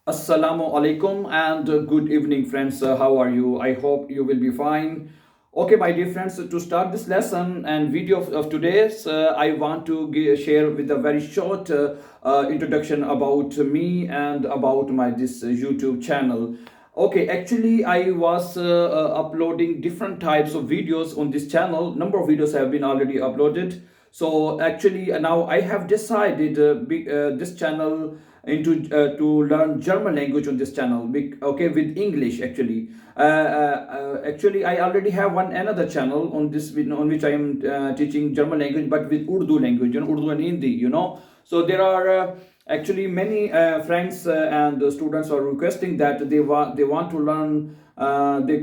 Assalamu alaikum and good evening, friends. How are you? I hope you will be fine. Okay, my dear friends, to start this lesson and video of today's, I want to share with a very short introduction about me and about my this YouTube channel. Okay, actually, I was uploading different types of videos on this channel. Number of videos have been already uploaded. So actually, now I have decided this channel into to learn German language on this channel. Okay, with English actually. Actually, I already have one another channel on this on which I am teaching German language, but with Urdu language, Urdu and Hindi. So there are. Actually, many friends and students are requesting that they want to learn. They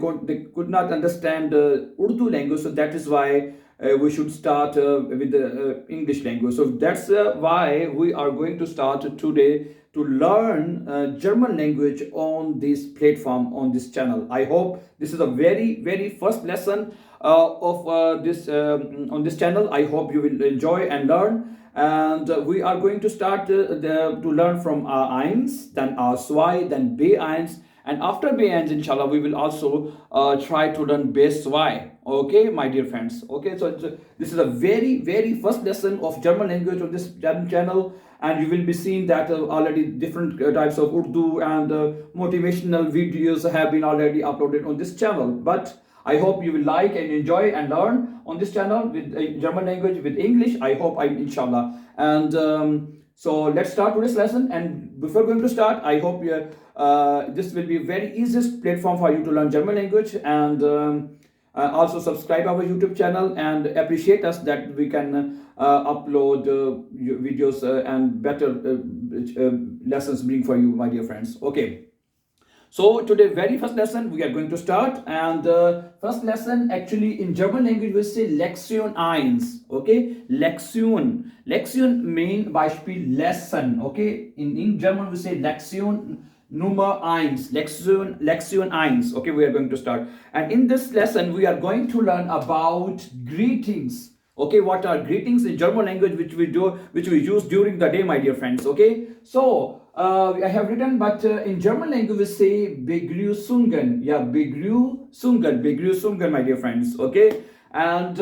could not understand Urdu language, so that is why we should start with the English language. So that's why we are going to start today to learn German language on this platform, on this channel. I hope this is a very very first lesson of this on this channel. I hope you will enjoy and learn. And we are going to start to learn from A1, then A2, then B1, and after B1, inshallah, we will also try to learn B2. Okay, my dear friends. Okay, so this is a very very first lesson of German language on this channel, and you will be seeing that already different types of Urdu and motivational videos have been already uploaded on this channel. But I hope you will like and enjoy and learn on this channel with German language, with English. I hope inshallah. And so let's start today's lesson. And before going to start, I hope this will be very easiest platform for you to learn German language. And also subscribe our YouTube channel and appreciate us that we can upload videos and better lessons bring for you, my dear friends. Okay. So today, very first lesson we are going to start, and first lesson actually in German language we say Lektion 1. Okay, Lektion mean Beispiel lesson. Okay, in German we say Lektion Nummer 1, Lektion 1. Okay, we are going to start, and in this lesson we are going to learn about greetings. Okay, what are greetings in German language, which we use during the day, my dear friends. Okay, so I have written, but in German language we say Begrüßungen. Yeah, Begrüßungen, my dear friends. Okay, and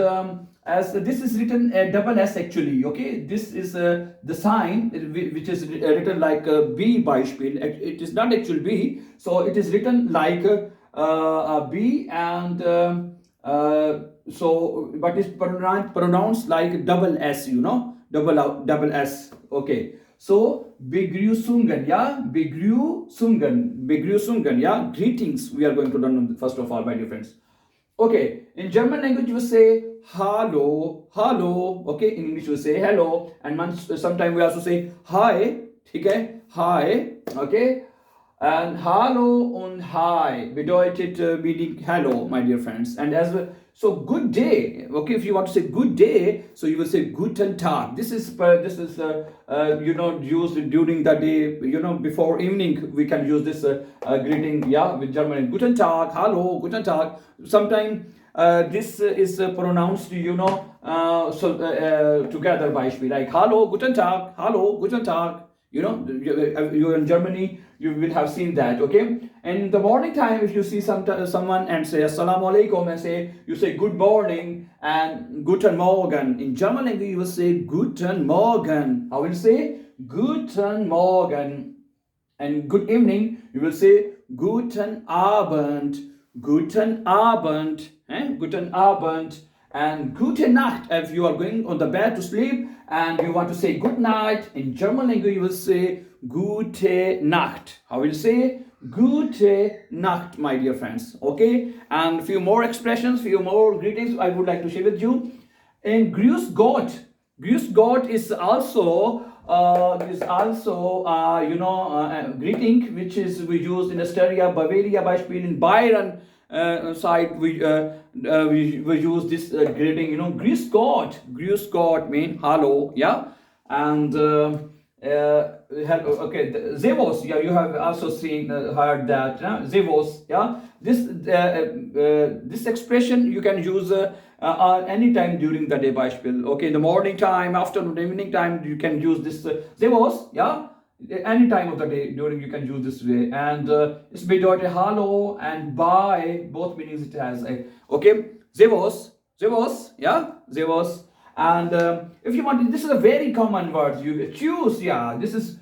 as this is written double S actually. Okay, this is the sign which is written like B Beispiel. It is not actual B, so it is written like a B, and so but it's pronounced like double S. Double S. Okay. So Begrüßungen, yeah, Begrüßungen, yeah, greetings. We are going to learn first of all, my dear friends. Okay, in German language you say hello. Okay, in English we say hello, and sometimes we also say hi. Okay, hi. Okay, and hallo und hi bedeutet meaning hello, my dear friends. And as well, so good day. Okay, if you want to say good day, so you will say guten Tag. This is used during the day. Before evening we can use this greeting. Yeah, with German, guten Tag, hallo, guten Tag. Sometimes this is pronounced, together by like hallo, guten Tag, hallo, guten Tag. You're in Germany, you will have seen that. Okay, and in the morning time, if you see someone and say assalamu alaikum, and you say good morning and guten Morgen. In German language you will say guten Morgen. How will you say guten Morgen? And good evening you will say guten Abend. Guten Abend. Guten Abend. And gute Nacht, if you are going on the bed to sleep and you want to say good night, in German language you will say gute Nacht. How will you say gute Nacht, my dear friends? Okay, and few more expressions, few more greetings I would like to share with you. And Grüß Gott. Grüß Gott is also greeting which is we use in Austria, Bavaria, Beispiel in Bayern side we use this greeting. Grüß Gott mean hello. Yeah, and okay, Zevos. Yeah, you have also seen heard that. Zevos. Yeah, this expression you can use any time during the day. Beispiel. Okay, in the morning time, afternoon, evening time, you can use this Zevos. Yeah. any time of the day during you can use this way. And it's bedeutet hallo and bye, both meanings it has. Okay, Servus, yeah, Servus. And if you want, this is a very common word. You choose, yeah. This is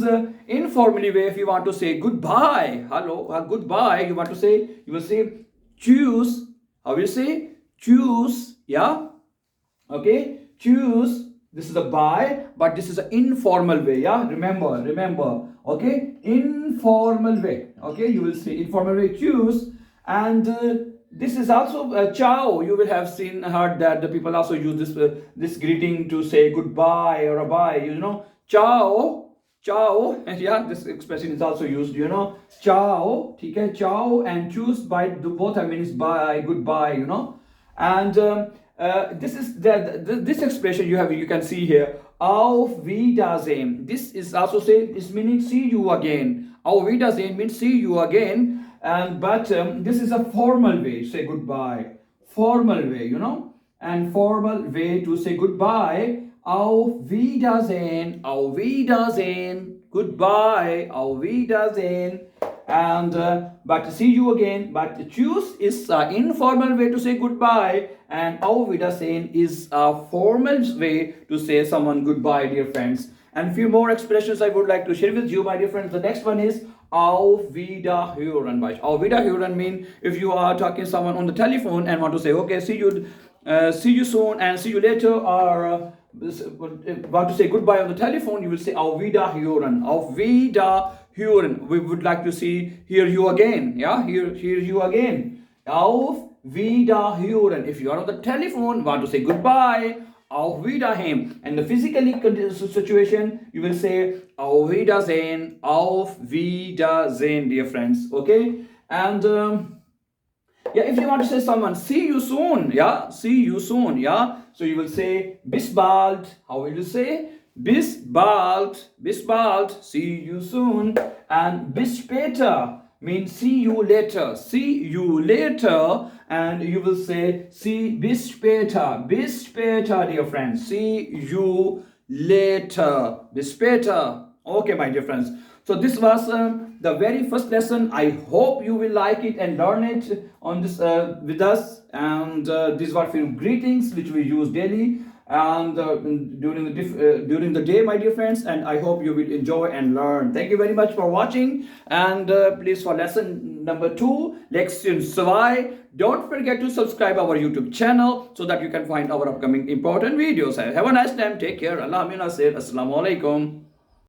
a informally way. If you want to say goodbye, hello, goodbye, you want to say, you will say choose. How will you say choose? Yeah. Okay, choose. This is a bye, but this is an informal way. Yeah, remember. Okay, informal way. Okay, you will say informal way choose. And this is also ciao. You will have seen heard that the people also use this greeting to say goodbye or a bye. Ciao. And yeah, this expression is also used. Ciao. Okay, ciao and choose by both I means bye, goodbye. And this is this expression you can see here. Auf Wiedersehen. This is also is meaning see you again. Auf Wiedersehen means see you again. And but this is a formal way to say goodbye. Formal way, and formal way to say goodbye. Auf Wiedersehen. Goodbye. Auf Wiedersehen. And but see you again. But choose is an informal way to say goodbye, and Auf Wiedersehen is a formal way to say someone goodbye, dear friends. And few more expressions I would like to share with you, my dear friends. The next one is Auf Wiederhören. Auf Wiederhören mean if you are talking to someone on the telephone and want to say, okay, see you soon and see you later, or want to say goodbye on the telephone, you will say Auf Wiederhören. Auf Wiederhören. We would like to hear you again. Yeah, hear you again. Auf Wiederhören. If you are on the telephone, want to say goodbye, Auf Wiedersehen. And the physically situation, you will say Auf Wiedersehen, dear friends. Okay, and yeah, if you want to say someone see you soon, yeah, so you will say bis bald. How will you say bis bald, see you soon. And bis später means see you later, and you will say see bis später, dear friends, see you later, bis später. Okay, my dear friends, so this was the very first lesson. I hope you will like it and learn it on this with us. And these were few greetings which we use daily and during the day, my dear friends, and I hope you will enjoy and learn. Thank you very much for watching, and please, for lesson number 2, Lektion 2, don't forget to subscribe our YouTube channel so that you can find our upcoming important videos. Have a nice time. Take care. Allah Amina said, Assalamu alaikum.